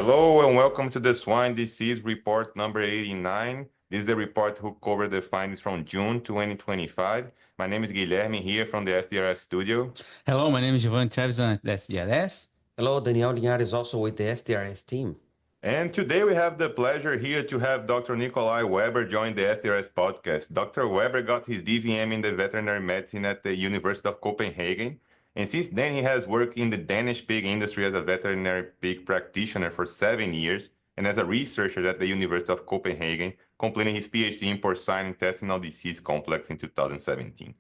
Hello and welcome to the Swine Disease Report number 89. This is the report who covered the findings from June 2025. My name is Guilherme here from the SDRS studio. Hello, my name is Giovanni Trevisan at SDRS. Hello, Daniel Linhares also with the SDRS team. And today we have the pleasure here to have Dr. Nikolai Weber join the SDRS podcast. Dr. Weber got his DVM in the veterinary medicine at the University of Copenhagen. And since then, he has worked in the Danish pig industry as a veterinary pig practitioner for 7 years and as a researcher at the University of Copenhagen, completing his PhD in porcine intestinal disease complex in 2017.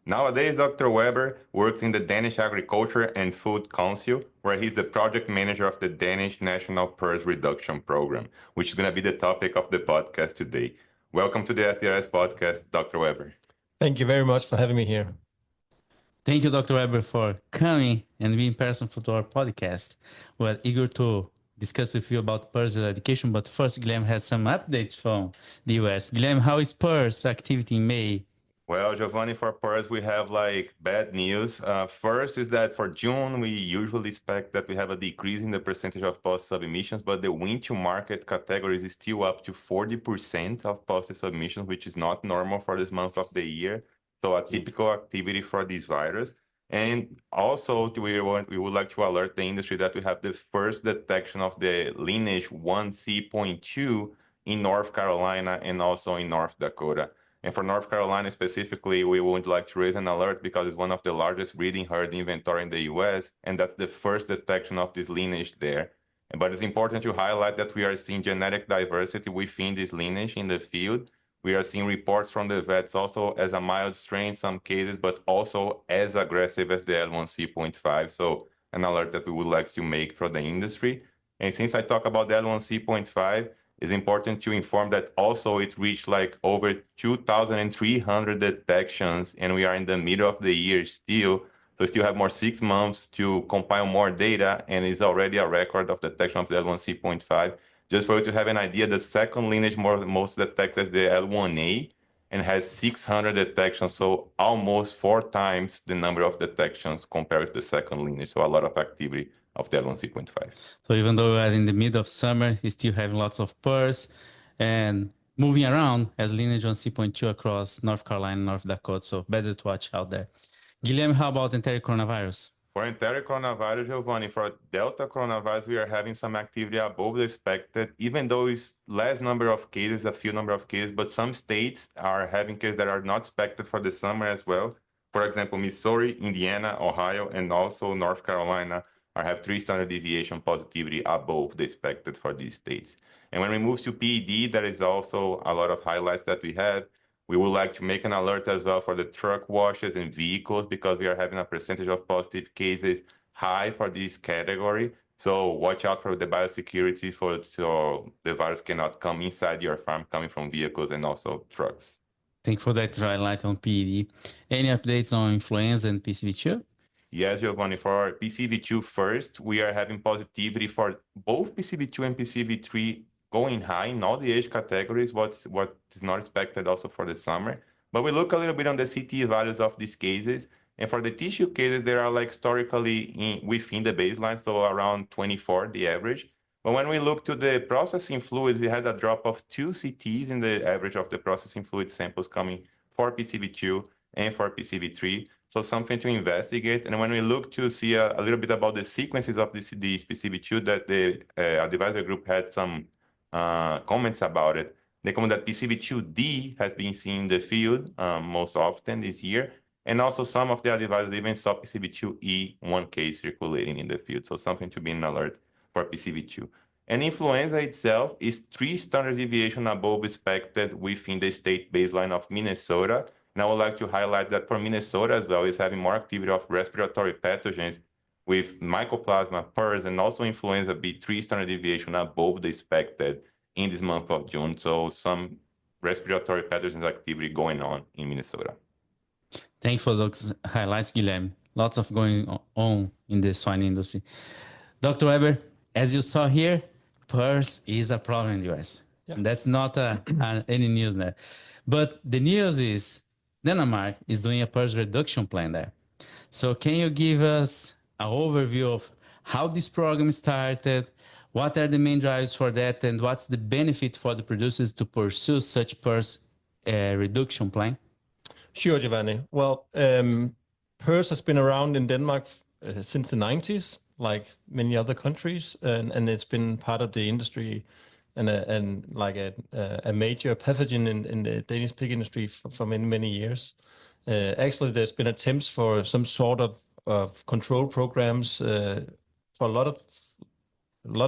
Nowadays, Dr. Weber works in the Danish Agriculture and Food Council, where he's the project manager of the Danish National PRRS Reduction Program, which is going to be the topic of the podcast today. Welcome to the SDRS podcast, Dr. Weber. Thank you very much for having me here. Thank you, Dr. Weber, for coming and being present for our podcast. We're eager to discuss with you about PRRS eradication, but first, Guilherme has some updates from the US. Guilherme, how is PRRS activity in May? Well, Giovanni, for PRRS, we have bad news. First is that for June, we usually expect that we have a decrease in the percentage of positive submissions, but the win to market categories is still up to 40% of positive submissions, which is not normal for this month of the year. So a typical activity for this virus. And also, we would like to alert the industry that we have the first detection of the lineage 1C.2 in North Carolina and also in North Dakota. And for North Carolina specifically, we would like to raise an alert because it's one of the largest breeding herd inventory in the US, and that's the first detection of this lineage there. But it's important to highlight that we are seeing genetic diversity within this lineage in the field. We are seeing reports from the vets also as a mild strain in some cases, but also as aggressive as the L1C.5. So an alert that we would like to make for the industry. And since I talk about the L1C.5, it's important to inform that also it reached over 2,300 detections, and we are in the middle of the year still. So we still have more 6 months to compile more data, and it's already a record of detection of the L1C.5. Just for you to have an idea, the second lineage most detected is the L1A and has 600 detections, so almost 4 times the number of detections compared to the second lineage. So a lot of activity of the L1C.5. So even though we are in the middle of summer, you still have lots of PRRS and moving around as lineage 1C.2 across North Carolina, North Dakota. So better to watch out there. Guilherme, how about enteric coronavirus? For enteric coronavirus, Giovanni, for Delta coronavirus, we are having some activity above the expected, even though it's less number of cases, a few number of cases, but some states are having cases that are not expected for the summer as well. For example, Missouri, Indiana, Ohio, and also North Carolina have 3 standard deviation positivity above the expected for these states. And when we move to PED, there is also a lot of highlights that we have. We would like to make an alert as well for the truck washes and vehicles because we are having a percentage of positive cases high for this category. So watch out for the biosecurity so the virus cannot come inside your farm coming from vehicles and also trucks. Thank you for that highlight on PED. Any updates on influenza and PCV2? Yes, Giovanni, for PCV2 first, we are having positivity for both PCV2 and PCV3 going high in all the age categories, what is not expected also for the summer. But we look a little bit on the CT values of these cases. And for the tissue cases, they are historically within the baseline, so around 24, the average. But when we look to the processing fluids, we had a drop of 2 CTs in the average of the processing fluid samples coming for PCV2 and for PCV3. So something to investigate. And when we look to see a little bit about the sequences of these PCV2, that the advisory group had some comments about it. They comment that PCV2D has been seen in the field most often this year. And also some of the advisors even saw PCV2E, one case circulating in the field. So something to be in alert for PCV2. And influenza itself is 3 standard deviation above expected within the state baseline of Minnesota. And I would like to highlight that for Minnesota as well, is having more activity of respiratory pathogens with Mycoplasma, PRRS, and also influenza B 3 standard deviation above the expected in this month of June. So some respiratory pathogens activity going on in Minnesota. Thank you for those highlights, Guilherme. Lots of going on in the swine industry. Dr. Weber, as you saw here, PRRS is a problem in the US. Yeah. That's not any news there. But the news is Denmark is doing a PRRS reduction plan there. So can you give us an overview of how this program started, What are the main drivers for that, and what's the benefit for the producers to pursue such PRRS reduction plan? Sure, Giovanni. Well, PRRS has been around in Denmark since the 90s, like many other countries, and it's been part of the industry and like a major pathogen in the Danish pig industry for many, many years. Actually, there's been attempts for some sort of control programs for a lot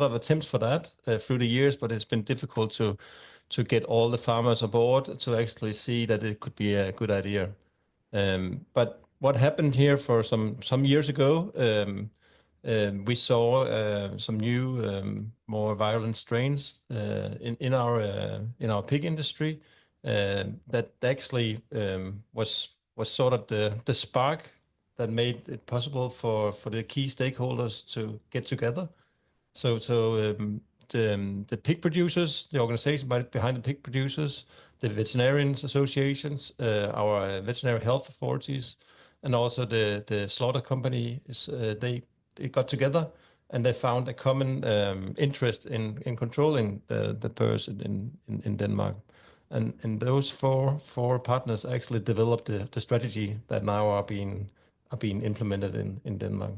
of attempts for that through the years, but it's been difficult to get all the farmers aboard to actually see that it could be a good idea. But what happened here for some years ago, we saw some new, more violent strains in our pig industry that actually was sort of the spark that made it possible for the key stakeholders to get together. So the pig producers, the organization behind the pig producers, the veterinarians associations, our veterinary health authorities, and also the slaughter companies, they got together and they found a common interest in controlling the PRRS in Denmark. And those four partners actually developed the strategy that now are being implemented in Denmark.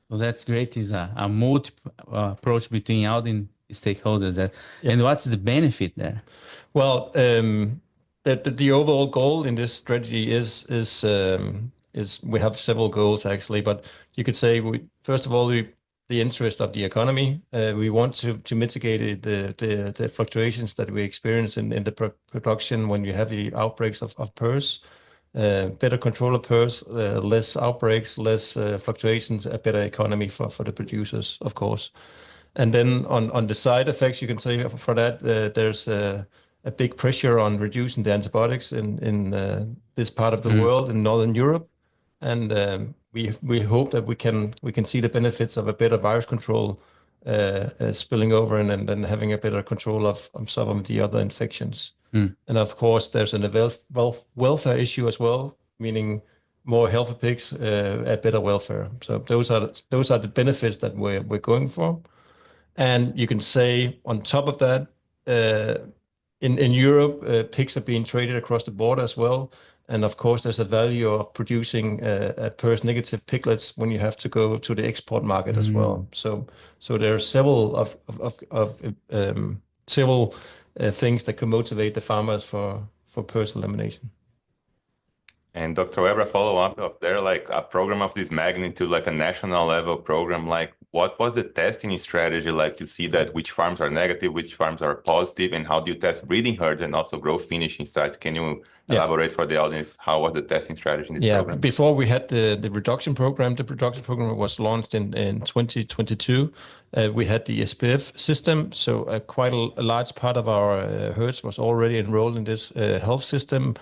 Well, that's great. It's a multiple approach between all the stakeholders. And what's the benefit there? Well, the overall goal in this strategy is we have several goals actually, but you could say first of all the interest of the economy. We want to mitigate the fluctuations that we experience in the production when you have the outbreaks of PRRS. Better control of PRRS, less outbreaks, less fluctuations, a better economy for the producers, of course. And then on the side effects, you can say for that there's a big pressure on reducing the antibiotics in this part of the world, in Northern Europe, and we hope that we can see the benefits of a better virus control spilling over and then having a better control of some of the other infections. And of course, there's a welfare issue as well, meaning more healthy pigs, a better welfare. So those are the benefits that we're going for. And you can say on top of that, in Europe, pigs are being traded across the border as well. And of course, there's a value of producing PRRS negative piglets when you have to go to the export market as well. So there are several things that can motivate the farmers for PRRS elimination. And Dr. Weber, follow up there, like a program of this magnitude, like a national level program, like what was the testing strategy like to see that which farms are negative, which farms are positive, and how do you test breeding herds and also growth finishing sites? Can you elaborate for the audience, how was the testing strategy in this program? Before we had the reduction program, the reduction program was launched in 2022. We had the SPF system, so quite a large part of our herds was already enrolled in this health system.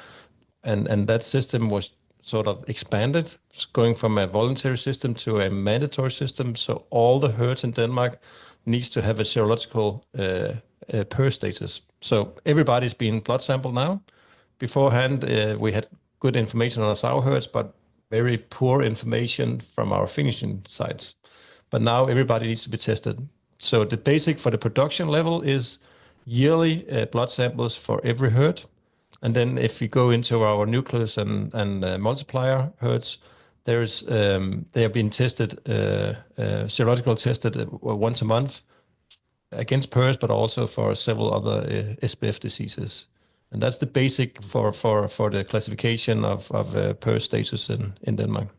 And that system was sort of expanded, going from a voluntary system to a mandatory system. So all the herds in Denmark needs to have a serological PRRS status. So everybody's being blood sampled now. Beforehand, we had good information on our sow herds, but very poor information from our finishing sites. But now everybody needs to be tested. So the basic for the production level is yearly blood samples for every herd. And then if we go into our nucleus and multiplier herds, they are being tested, serological tested once a month against PRRS, but also for several other SPF diseases. And that's the basic for the classification of PRRS status in Denmark.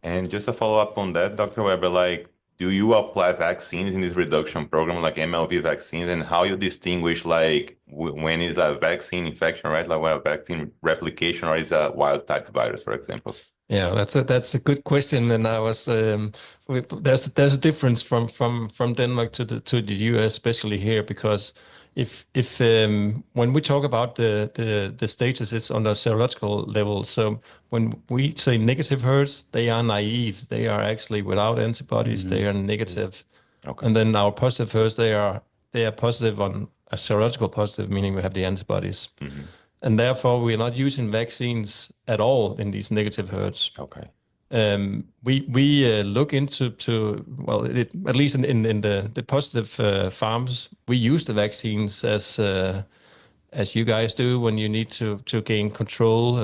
And just to follow up on that, Dr. Weber, like, do you apply vaccines in this reduction program, like MLV vaccines, and how you distinguish, like, when is a vaccine infection, right? Like, when a vaccine replication or is a wild type virus, for example? Yeah, that's a good question, and I was there's a difference from Denmark to the US, especially here, because if when we talk about the status, it's on the serological level. So when we say negative herds, they are naive. They are actually without antibodies. They are negative. Okay. And then our positive herds, they are positive on a serological positive, meaning we have the antibodies. And therefore, we are not using vaccines at all in these negative herds. Okay. We look into well, at least in the positive farms, we use the vaccines as you guys do when you need to gain control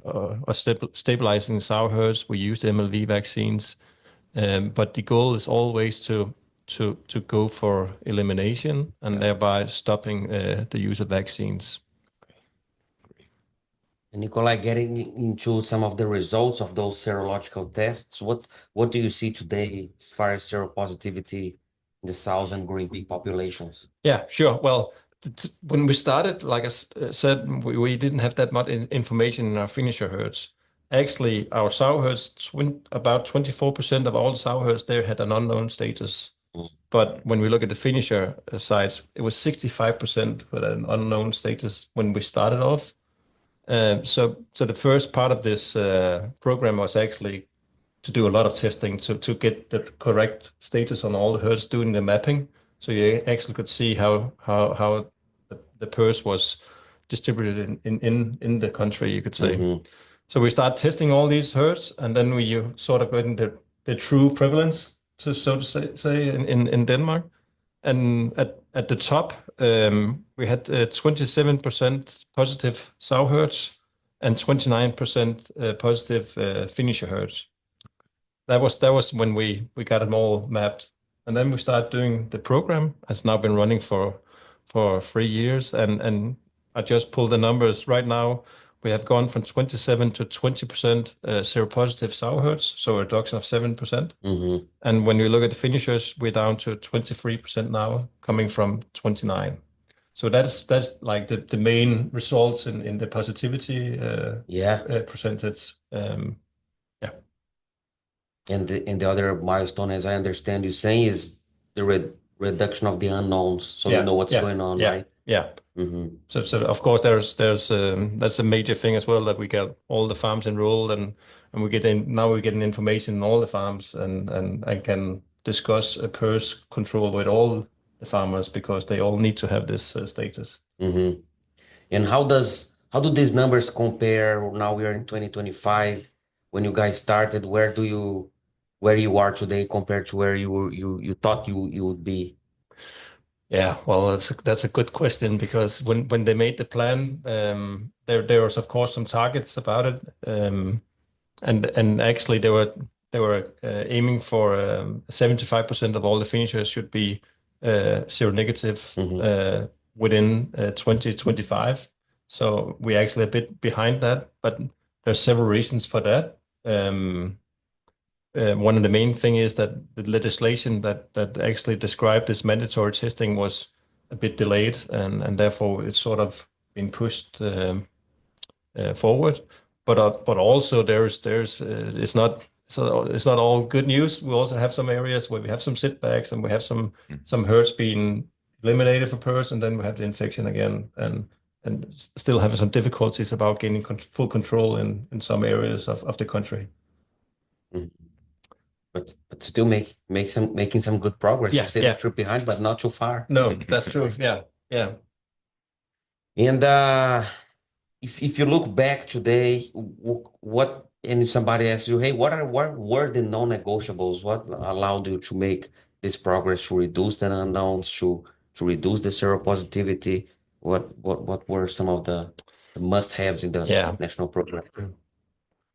or stabilizing sow herds. We use the MLV vaccines, but the goal is always to go for elimination and thereby stopping the use of vaccines. And Nikolai, getting into some of the results of those serological tests, what do you see today as far as seropositivity in the sows and green pig populations? Yeah, sure. Well, when we started, like I said, we didn't have that much information in our finisher herds. Actually, our sow herds, about 24% of all the sow herds there had an unknown status. But when we look at the finisher sites, it was 65% with an unknown status when we started off. So the first part of this program was actually to do a lot of testing to get the correct status on all the herds, doing the mapping. So you actually could see how the PRRS was distributed in the country, you could say. So we start testing all these herds, and then we sort of getting the true prevalence, so to say, in Denmark. And at the top, we had 27% positive sow herds and 29% positive finisher herds. That was when we got them all mapped. And then we started doing the program. It's now been running for 3 years. And I just pulled the numbers. Right now, we have gone from 27 to 20% seropositive sow herds, so a reduction of 7%. And when you look at the finishers, we're down to 23% now, coming from 29. So that's like the main results in the positivity percentage. And the other milestone, as I understand you saying, is the reduction of the unknowns, so you know what's going on, right? Yeah. So of course there's that's a major thing as well, that we get all the farms enrolled and we're getting information on all the farms and can discuss a PRRS control with all the farmers, because they all need to have this status. And how do these numbers compare? Now we are in 2025. When you guys started, where you are today compared to where you thought you would be? Yeah, well, that's a good question, because when they made the plan, there was of course some targets about it, and actually they were aiming for 75% of all the finishers should be seronegative within 2025. So we're actually a bit behind that, but there's several reasons for that. One of the main thing is that the legislation that actually described this mandatory testing was a bit delayed, and therefore it's sort of been pushed forward. But also it's not all good news. We also have some areas where we have some setbacks, and we have some herds being eliminated for PRRS, and then we have the infection again, and still have some difficulties about gaining full control in some areas of the country. But still making some good progress. You say that you're behind, but not too far. No, that's true. Yeah. And if you look back today, and somebody asks you, hey, what were the non-negotiables? What allowed you to make this progress, to reduce the unknowns, to reduce the seropositivity? What were some of the must-haves in the national program?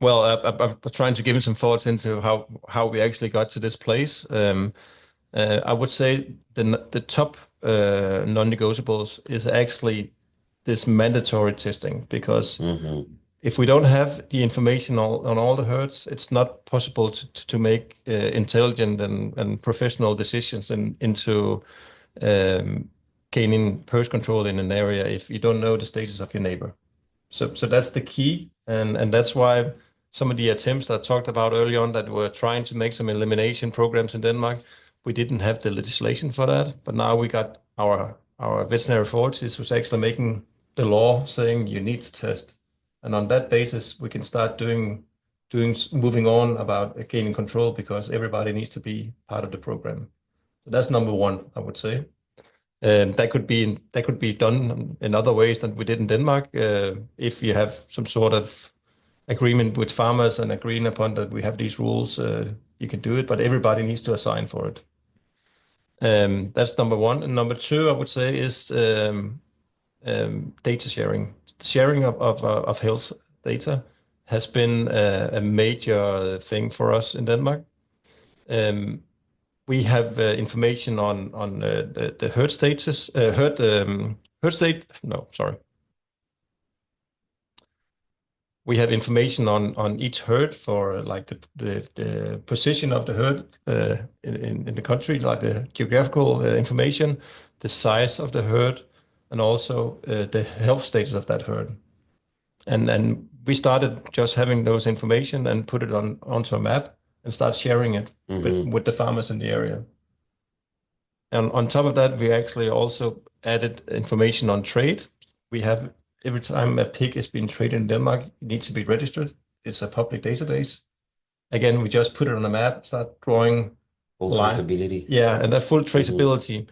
Well, I'm trying to give you some thoughts into how we actually got to this place. I would say the top non-negotiables is actually this mandatory testing, because if we don't have the information on all the herds, it's not possible to make intelligent and professional decisions into gaining PRRS control in an area if you don't know the status of your neighbor. So that's the key, and that's why some of the attempts that I talked about early on, that were trying to make some elimination programs in Denmark, we didn't have the legislation for that. But now we got our veterinary authorities who's actually making the law saying you need to test. And on that basis, we can start moving on about gaining control, because everybody needs to be part of the program. So that's number one, I would say. That could be done in other ways than we did in Denmark. If you have some sort of agreement with farmers and agreeing upon that we have these rules, you can do it, but everybody needs to assign for it. That's number one. And number two, I would say, is data sharing. Sharing of health data has been a major thing for us in Denmark. We have information on the herd status, herd state. No, sorry. We have information on each herd for like the position of the herd in the country, like the geographical information, the size of the herd, and also the health status of that herd. And we started just having those information and put it onto a map and start sharing it with the farmers in the area. And on top of that, we actually also added information on trade. We have every time a pig is being traded in Denmark, it needs to be registered. It's a public database. Again, we just put it on a map, start drawing Full traceability. Yeah, and that full traceability.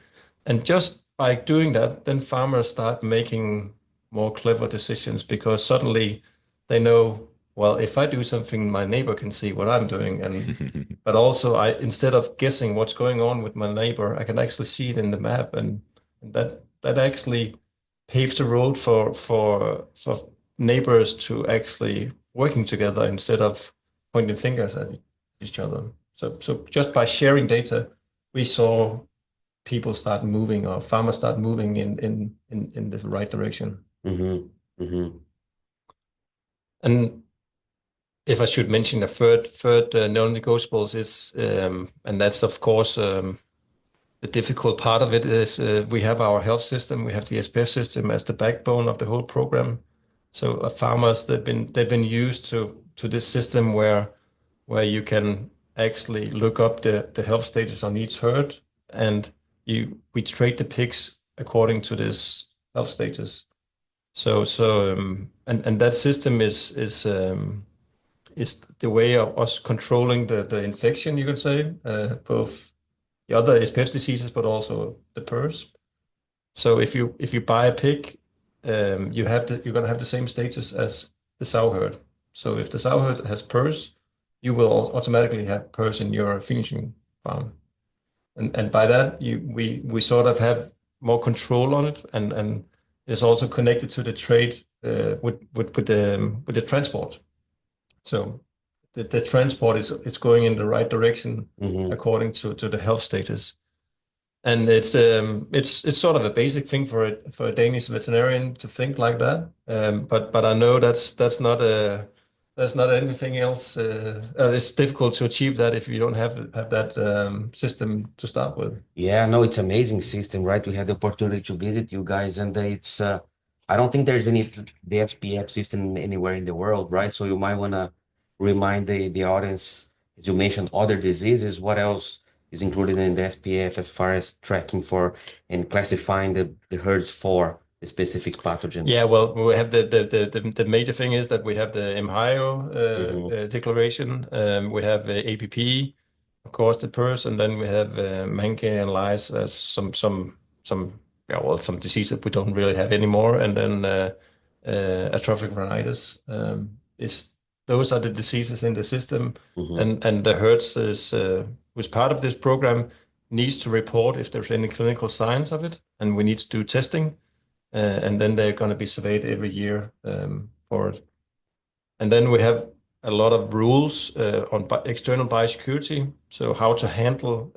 And just by doing that, then farmers start making more clever decisions because suddenly they know, well, if I do something, my neighbor can see what I'm doing. And but also instead of guessing what's going on with my neighbor, I can actually see it in the map. And that actually paves the road for neighbors to actually working together instead of pointing fingers at each other. So just by sharing data, we saw people start moving or farmers start moving in the right direction. And if I should mention a third non-negotiables is, and that's of course the difficult part of it is we have our health system, we have the SPF system as the backbone of the whole program. So farmers they've been used to this system where you can actually look up the health status on each herd, and we trade the pigs according to this health status. And that system is the way of us controlling the infection, you could say, both the other SPF diseases, but also the PRRS. So if you buy a pig, you're gonna have the same status as the sow herd. So if the sow herd has PRRS, you will automatically have PRRS in your finishing farm. And by that, we sort of have more control on it, and it's also connected to the trade with the transport. So the transport is going in the right direction according to the health status. And it's sort of a basic thing for a Danish veterinarian to think like that. But I know that's not anything else. It's difficult to achieve that if you don't have that system to start with. Yeah, no, it's amazing system, right? We had the opportunity to visit you guys, and it's I don't think there's the SPF system anywhere in the world, right? So you might want to remind the audience, as you mentioned, other diseases. What else is included in the SPF as far as tracking for and classifying the herds for a specific pathogen? Yeah, well, we have the major thing is that we have the MHIO declaration. We have APP, of course, the PRRS, and then we have Menke and lice as some disease that we don't really have anymore, and then atrophic rhinitis those are the diseases in the system, and the herds who's part of this program needs to report if there's any clinical signs of it, and we need to do testing, and then they're going to be surveyed every year for it. And then we have a lot of rules on external biosecurity, so how to handle,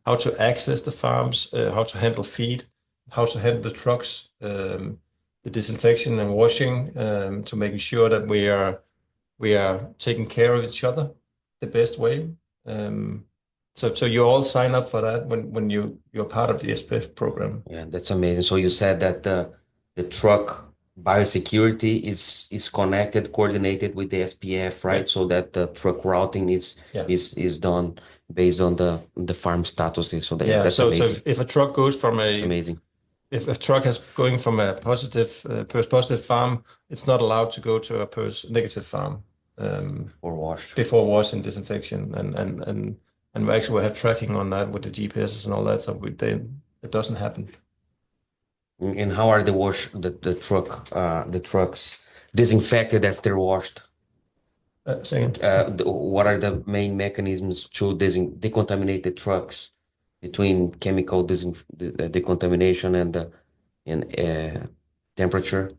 how to access the farms, how to handle feed, how to handle the trucks, the disinfection and washing, to making sure that we are taking care of each other the best way. So you all sign up for that when you're part of the SPF program. Yeah, that's amazing. So you said that the truck biosecurity is connected, coordinated with the SPF, right? So that the truck routing is done based on the farm status. So that's amazing. So if a truck goes from It's amazing. If a truck is going from a PRRS-positive farm, it's not allowed to go to a PRRS-negative farm. Or wash. Before wash and disinfection, and we actually have tracking on that with the GPSs and all that, so it doesn't happen. And how are the trucks disinfected after washed? Second. What are the main mechanisms to decontaminate the trucks between chemical decontamination and temperature?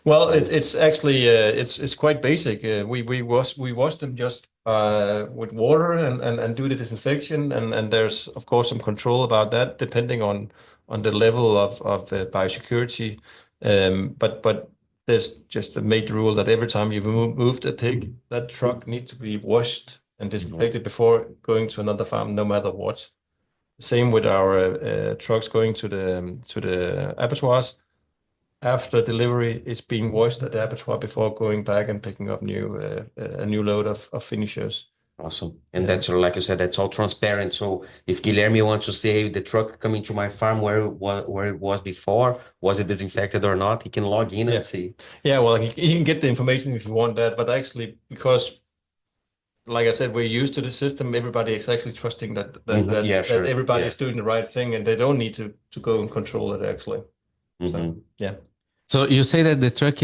Well, it's actually it's quite basic. We wash them just with water and do the disinfection, and there's of course some control about that depending on the level of biosecurity. But there's just a major rule that every time you've moved a pig, that truck needs to be washed and disinfected before going to another farm, no matter what. Same with our trucks going to the abattoirs. After delivery, it's being washed at the abattoir before going back and picking up a new load of finishers. Awesome. And that's like you said, that's all transparent. So if Guilherme wants to say, hey, the truck coming to my farm where it was before, was it disinfected or not? He can log in and see. Yeah, well, you can get the information if you want that, but actually, because like I said, we're used to the system, everybody is actually trusting that everybody is doing the right thing, and they don't need to go and control it actually. So, yeah. So you say that the truck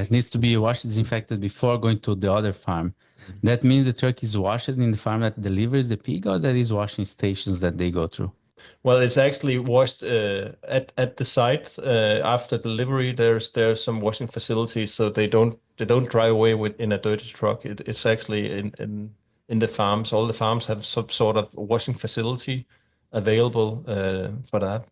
needs to be washed, disinfected before going to the other farm. That means the truck is washed in the farm that delivers the pig, or that is washing stations that they go through? Well, it's actually washed at the site after delivery. There's some washing facilities, so they don't drive away in a dirty truck. It's actually in the farms. All the farms have some sort of washing facility available for that.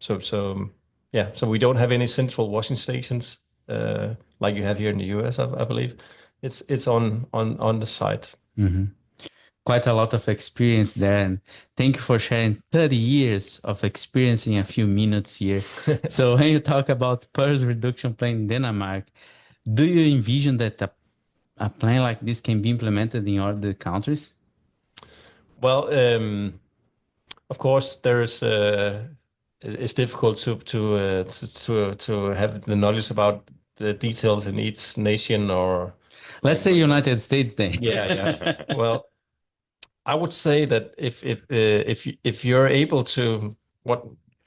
So we don't have any central washing stations like you have here in the US, I believe. It's on the site. Mm-hmm. Quite a lot of experience there, and thank you for sharing 30 years of experience in a few minutes here. So when you talk about PRRS reduction plan in Denmark, do you envision that a plan like this can be implemented in other countries? Well, of course, it's difficult to have the knowledge about the details in each nation, or let's say United States then. Yeah. Well, I would say that if you're able to,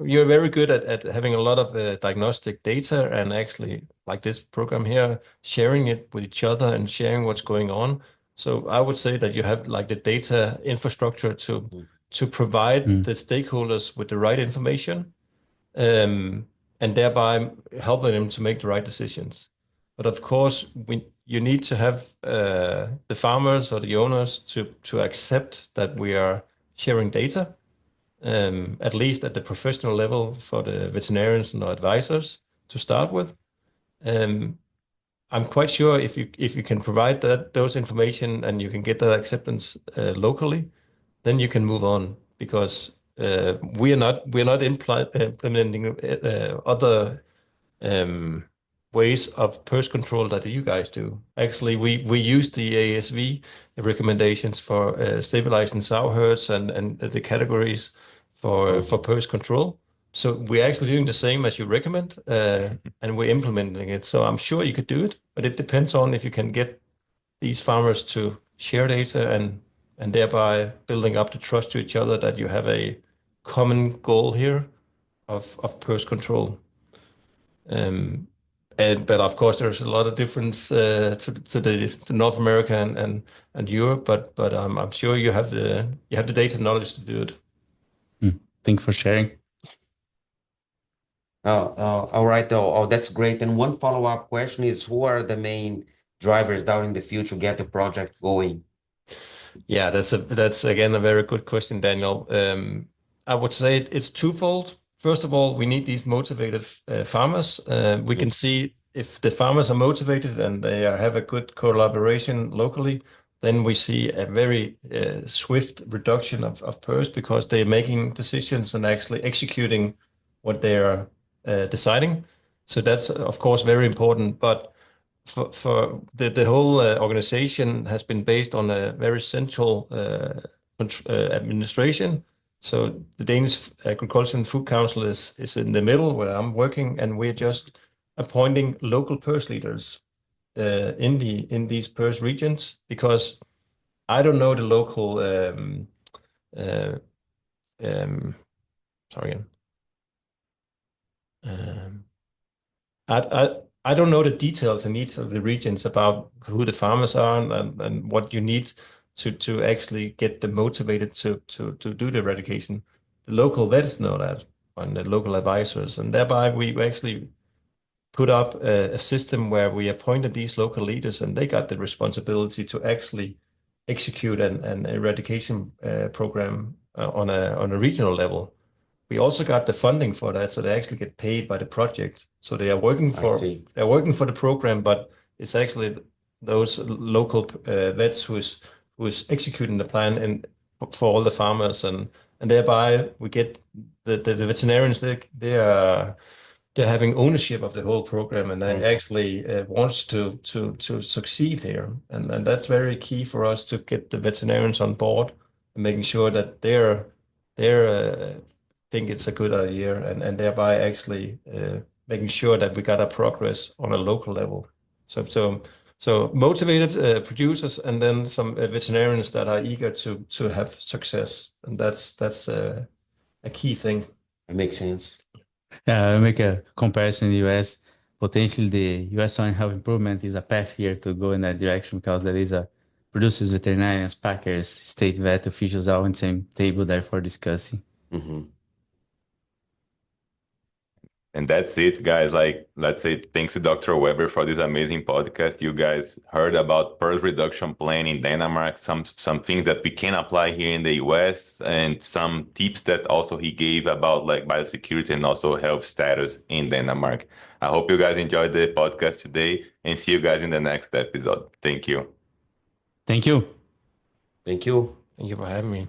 you're very good at having a lot of diagnostic data, and actually like this program here, sharing it with each other and sharing what's going on. So I would say that you have like the data infrastructure to provide the stakeholders with the right information, and thereby helping them to make the right decisions. But of course, you need to have the farmers or the owners to accept that we are sharing data, at least at the professional level for the veterinarians and our advisors to start with. I'm quite sure if you can provide those information and you can get that acceptance locally, then you can move on, because we're not implementing other ways of pest control that you guys do. Actually, we use the ASV recommendations for stabilizing sow herds and the categories for pest control. So we're actually doing the same as you recommend, and we're implementing it. So I'm sure you could do it, but it depends on if you can get these farmers to share data and thereby building up the trust to each other that you have a common goal here of pest control. But of course, there's a lot of difference to North America and Europe. But I'm sure you have the data knowledge to do it. Thank you for sharing. All right. That's great. And one follow-up question is, who are the main drivers down in the field to get the project going? Yeah, that's again a very good question, Daniel. I would say it's twofold. First of all, we need these motivated farmers. We can see if the farmers are motivated and they have a good collaboration locally, then we see a very swift reduction of PRRS, because they're making decisions and actually executing what they are deciding. So that's of course very important. But for the whole organization has been based on a very central administration. So the Danish Agriculture and Food Council is in the middle where I'm working, and we're just appointing local PRRS leaders in these PRRS regions, because I don't know the local I don't know the details and needs of the regions about who the farmers are and what you need to actually get them motivated to do the eradication. The local vets know that, and the local advisors, and thereby we actually put up a system where we appointed these local leaders, and they got the responsibility to actually execute an eradication program on a regional level. We also got the funding for that, so they actually get paid by the project. So they are working for the program, but it's actually those local vets who's executing the plan and for all the farmers, and thereby we get the veterinarians. They're having ownership of the whole program, and they actually wants to succeed here, and that's very key for us to get the veterinarians on board and making sure that they're think it's a good idea, and thereby actually making sure that we got a progress on a local level. So motivated producers, and then some veterinarians that are eager to have success, and that's a key thing. It makes sense. Yeah, I'll make a comparison in the US. Potentially, the US Soil Health Improvement is a path here to go in that direction, because there is a producers, veterinarians, packers, state vet officials all on the same table there for discussing. Mm-hmm. And that's it, guys. Like, let's say thanks to Dr. Weber for this amazing podcast. You guys heard about PRRS reduction plan in Denmark, some things that we can apply here in the US, and some tips that also he gave about like biosecurity and also health status in Denmark. I hope you guys enjoyed the podcast today, and see you guys in the next episode. Thank you. Thank you. Thank you. Thank you for having me.